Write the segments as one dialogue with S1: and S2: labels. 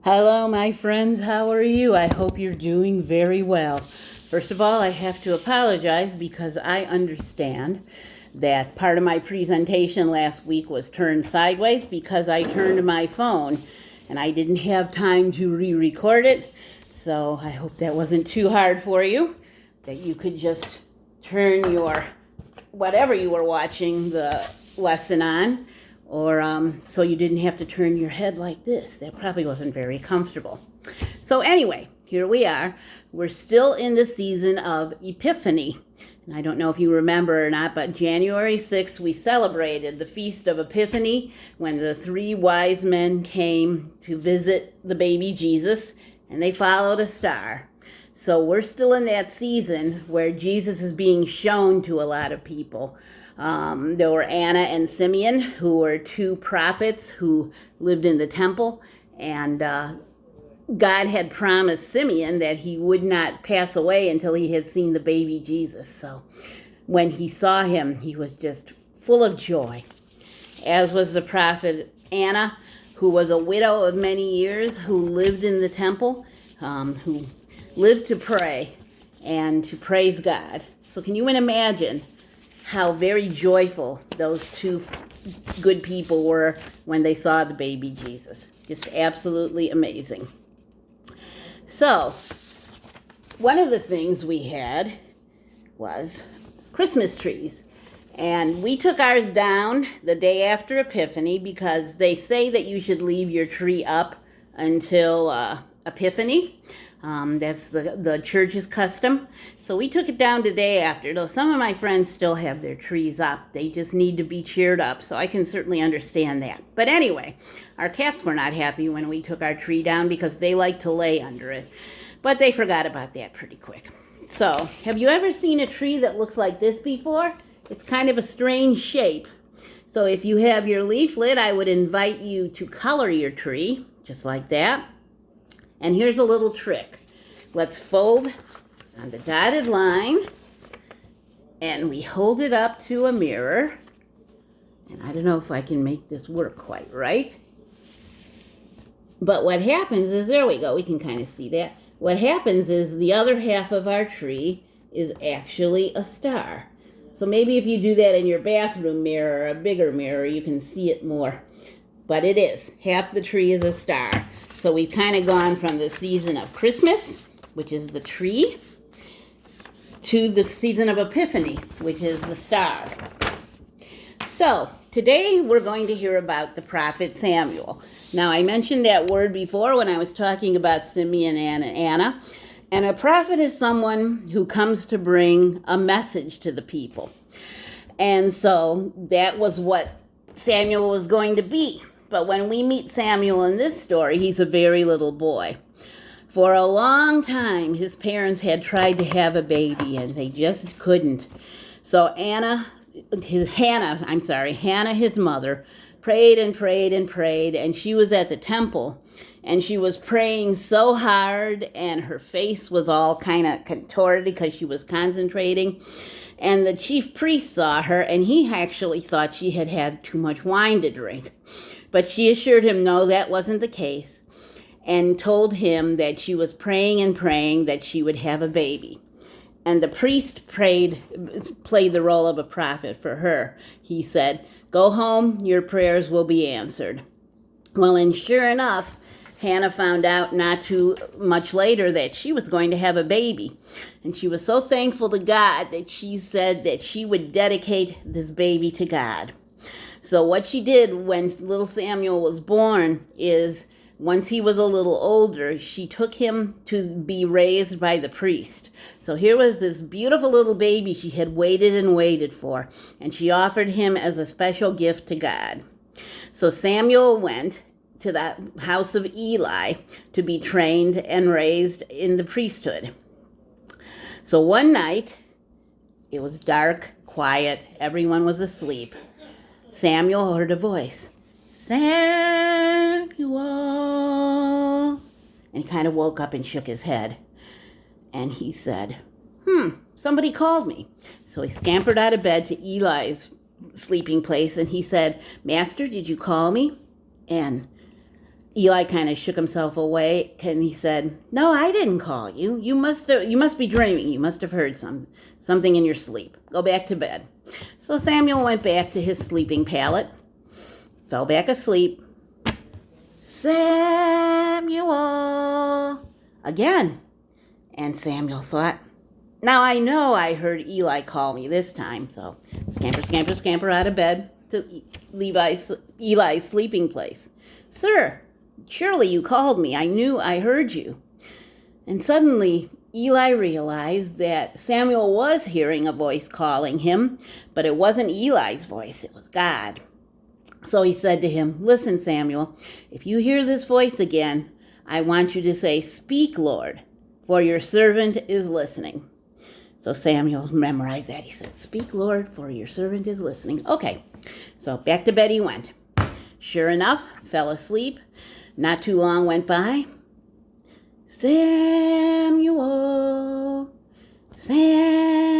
S1: Hello, my friends. How are you? I hope you're doing very well. First of all, I have to apologize because I understand that part of my presentation last week was turned sideways because I turned my phone and I didn't have time to re-record it. So I hope that wasn't too hard for you, that you could just turn your whatever you were watching the lesson on, or so you didn't have to turn your head like this. That probably wasn't very comfortable. So anyway, here we are. We're still in the season of Epiphany. And I don't know if you remember or not, but January 6th, we celebrated the Feast of Epiphany when the three wise men came to visit the baby Jesus, and they followed a star. So we're still in that season where Jesus is being shown to a lot of people. There were Anna and Simeon, who were two prophets who lived in the temple, and God had promised Simeon that he would not pass away until he had seen the baby Jesus. So when he saw him, he was just full of joy, as was the prophet Anna, who was a widow of many years, who lived in the temple, who lived to pray and to praise God. So can you imagine how very joyful those two good people were when they saw the baby Jesus? Just absolutely amazing. So, one of the things we had was Christmas trees. And we took ours down the day after Epiphany because they say that you should leave your tree up until Epiphany. That's the church's custom. So we took it down the day after, though some of my friends still have their trees up. They just need to be cheered up, so I can certainly understand that. But anyway, our cats were not happy when we took our tree down because they like to lay under it. But they forgot about that pretty quick. So, have you ever seen a tree that looks like this before? It's kind of a strange shape. So if you have your leaflet, I would invite you to color your tree, just like that. And here's a little trick. Let's fold on the dotted line, and we hold it up to a mirror. And I don't know if I can make this work quite right. But what happens is, there we go, we can kind of see that. What happens is the other half of our tree is actually a star. So maybe if you do that in your bathroom mirror, or a bigger mirror, you can see it more. But it is. Half the tree is a star. So we've kind of gone from the season of Christmas, which is the tree, to the season of Epiphany, which is the star. So today we're going to hear about the prophet Samuel. Now, I mentioned that word before when I was talking about Simeon and Anna. And a prophet is someone who comes to bring a message to the people. And so that was what Samuel was going to be. But when we meet Samuel in this story, he's a very little boy. For a long time, his parents had tried to have a baby, and they just couldn't. So Hannah, his mother, prayed and prayed and prayed, and she was at the temple, and she was praying so hard, and her face was all kind of contorted because she was concentrating. And the chief priest saw her, and he actually thought she had had too much wine to drink. But she assured him no, that wasn't the case, and told him that she was praying and praying that she would have a baby. And the priest played the role of a prophet for her. He said, "Go home, your prayers will be answered." Well, and sure enough, Hannah found out not too much later that she was going to have a baby. And she was so thankful to God that she said that she would dedicate this baby to God. So what she did when little Samuel was born is, once he was a little older, she took him to be raised by the priest. So here was this beautiful little baby she had waited and waited for, and she offered him as a special gift to God. So Samuel went to the house of Eli to be trained and raised in the priesthood. So one night, it was dark, quiet, everyone was asleep. Samuel heard a voice, "Samuel." And he kind of woke up and shook his head. And he said, somebody called me. So he scampered out of bed to Eli's sleeping place, and he said, "Master, did you call me?" And Eli kind of shook himself awake and he said, "No, I didn't call you. You must be dreaming. You must have heard something in your sleep. Go back to bed." So Samuel went back to his sleeping pallet, fell back asleep. "Samuel!" again. And Samuel thought, "Now I know I heard Eli call me this time." So scamper, scamper, scamper out of bed to Eli's sleeping place. "Sir, surely you called me. I knew I heard you." And suddenly Eli realized that Samuel was hearing a voice calling him, but it wasn't Eli's voice, it was God. So he said to him, "Listen, Samuel, if you hear this voice again, I want you to say, 'Speak, Lord, for your servant is listening.'" So Samuel memorized that. He said, "Speak, Lord, for your servant is listening." Okay, so back to bed he went. Sure enough, fell asleep. Not too long went by. "Samuel, Samuel."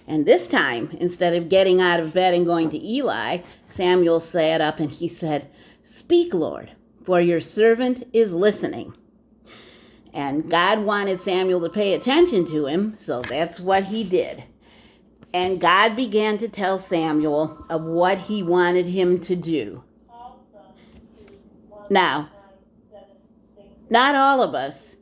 S1: And this time, instead of getting out of bed and going to Eli, Samuel sat up and he said, "Speak, Lord, for your servant is listening." And God wanted Samuel to pay attention to him, so that's what he did. And God began to tell Samuel of what he wanted him to do. Now, not all of us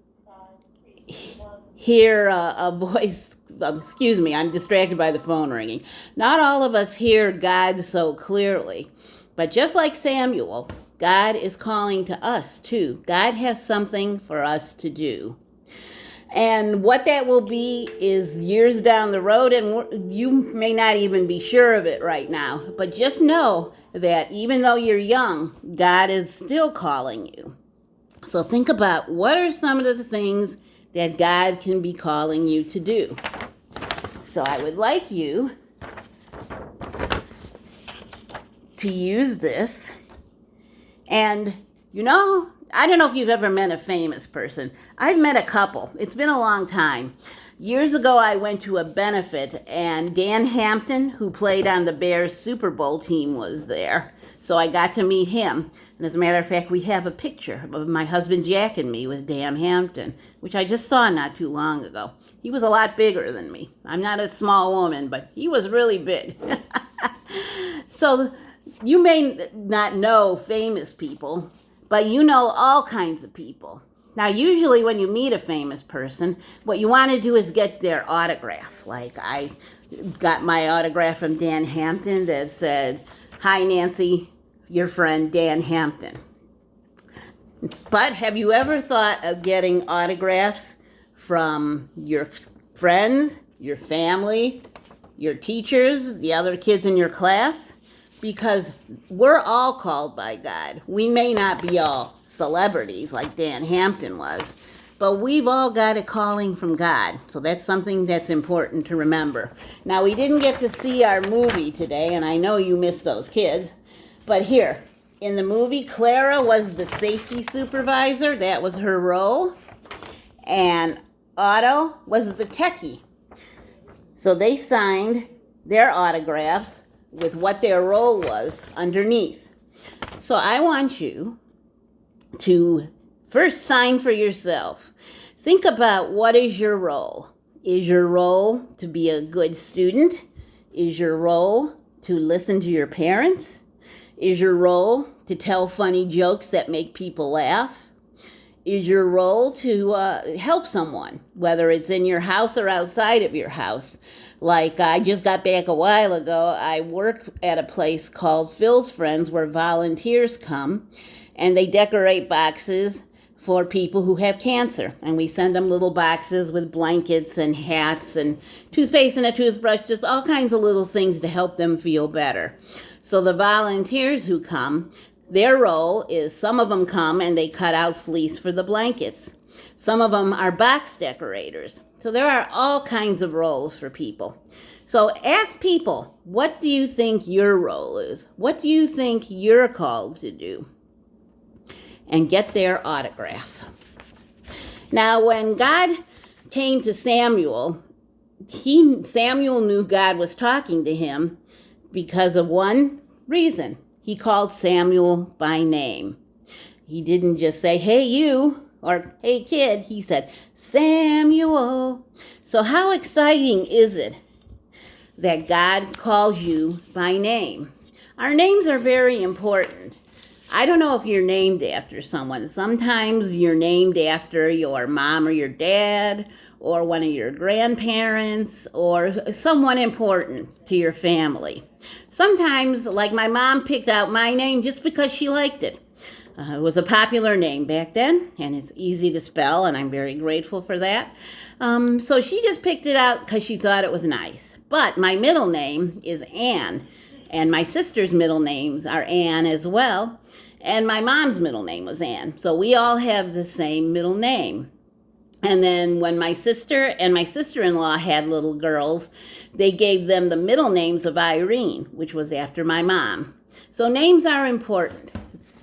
S1: hear a voice. Excuse me, I'm distracted by the phone ringing. Not all of us hear God so clearly. But just like Samuel, God is calling to us too. God has something for us to do. And what that will be is years down the road, and you may not even be sure of it right now. But just know that even though you're young, God is still calling you. So think about what are some of the things that God can be calling you to do. So I would like you to use this. And, I don't know if you've ever met a famous person. I've met a couple. It's been a long time. Years ago, I went to a benefit, and Dan Hampton, who played on the Bears Super Bowl team, was there. So I got to meet him. And as a matter of fact, we have a picture of my husband Jack and me with Dan Hampton, which I just saw not too long ago. He was a lot bigger than me. I'm not a small woman, but he was really big. So you may not know famous people, but you know all kinds of people. Now, usually when you meet a famous person, what you want to do is get their autograph. Like I got my autograph from Dan Hampton that said, "Hi, Nancy, your friend Dan Hampton." But have you ever thought of getting autographs from your friends, your family, your teachers, the other kids in your class? Because we're all called by God. We may not be all celebrities like Dan Hampton was, but we've all got a calling from God. So that's something that's important to remember. Now, we didn't get to see our movie today, and I know you miss those kids. But here, in the movie, Clara was the safety supervisor. That was her role. And Otto was the techie. So they signed their autographs with what their role was underneath. So I want you to first sign for yourself. Think about what is your role. Is your role to be a good student? Is your role to listen to your parents? Is your role to tell funny jokes that make people laugh? Is your role to help someone, whether it's in your house or outside of your house? Like I just got back a while ago, I work at a place called Phil's Friends where volunteers come and they decorate boxes for people who have cancer. And we send them little boxes with blankets and hats and toothpaste and a toothbrush, just all kinds of little things to help them feel better. So the volunteers who come, their role is some of them come and they cut out fleece for the blankets. Some of them are box decorators. So there are all kinds of roles for people. So ask people, what do you think your role is? What do you think you're called to do? And get their autograph. Now, when God came to Samuel, Samuel knew God was talking to him because of one reason. He called Samuel by name. He didn't just say, hey, you, or hey, kid. He said, Samuel. So how exciting is it that God calls you by name? Our names are very important. I don't know if you're named after someone. Sometimes you're named after your mom or your dad or one of your grandparents or someone important to your family. Sometimes, like my mom picked out my name just because she liked it. It was a popular name back then, and it's easy to spell, and I'm very grateful for that. So she just picked it out because she thought it was nice. But my middle name is Ann, and my sister's middle names are Ann as well. And my mom's middle name was Ann. So we all have the same middle name. And then when my sister and my sister-in-law had little girls, they gave them the middle names of Irene, which was after my mom. So names are important.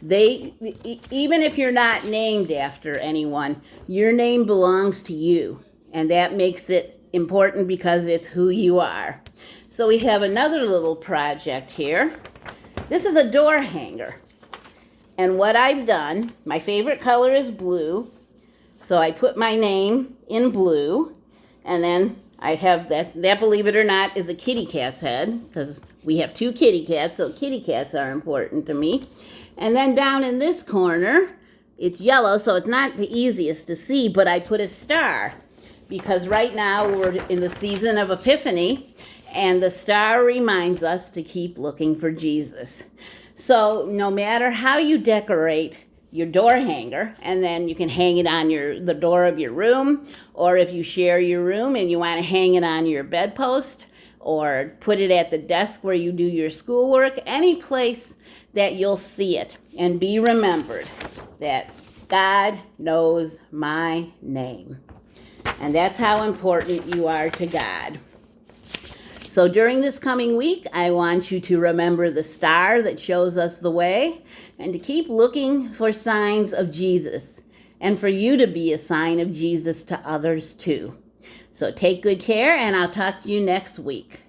S1: Even if you're not named after anyone, your name belongs to you. And that makes it important because it's who you are. So we have another little project here. This is a door hanger. And what I've done, my favorite color is blue, so I put my name in blue, and then I have that believe it or not, is a kitty cat's head, because we have 2 kitty cats, so kitty cats are important to me. And then down in this corner, it's yellow, so it's not the easiest to see, but I put a star, because right now we're in the season of Epiphany, and the star reminds us to keep looking for Jesus. So no matter how you decorate your door hanger, and then you can hang it on the door of your room, or if you share your room and you want to hang it on your bedpost, or put it at the desk where you do your schoolwork, any place that you'll see it. And be remembered that God knows my name. And that's how important you are to God. So during this coming week, I want you to remember the star that shows us the way and to keep looking for signs of Jesus and for you to be a sign of Jesus to others too. So take good care, and I'll talk to you next week.